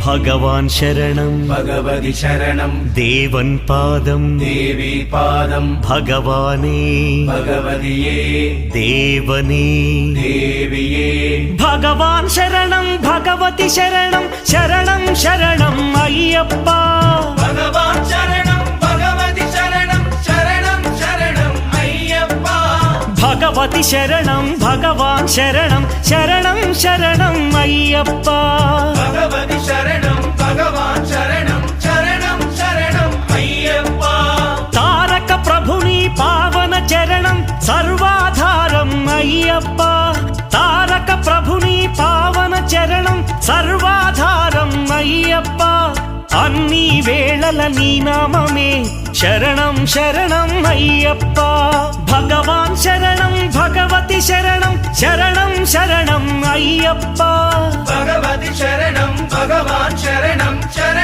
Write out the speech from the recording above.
ഭഗവാൻ ശരണം ഭഗവതി ശരണം ദേവൻ പാദം ദേവി പാദം ഭഗവാനേ ഭഗവതിയേ ദേവനേ ദേവിയേ ഭഗവാൻ ശരണം ഭഗവതി ശരണം ശരണം ശരണം അയ്യപ്പ ഭഗവാൻ ശരണം ഭഗവതി ശരണം ശരണം ശരണം അയ്യപ്പ ഭഗവതി ശരണം ഭഗവാൻ ശരണം ശരണം ശരണം അയ്യപ്പ ഭഗവതി ശരണം ഭഗവാൻ ശരണം ശരണം ശരണം അയ്യപ്പ താരക ప్రభుని పావన చరణం సర్వాధారం అయ్యప్ప తారక ప్రభుని పావన చరణం సర్వాధారం అయ్యప్ప అన్ని వేళల నీ నామమే శరణం శరణం అయ్యప్ప భగవాన్ శరణం భగవతి శరణం శరణం శరణం అయ్యప్ప భగవతి శరణం భగవాన్ శరణం శరణం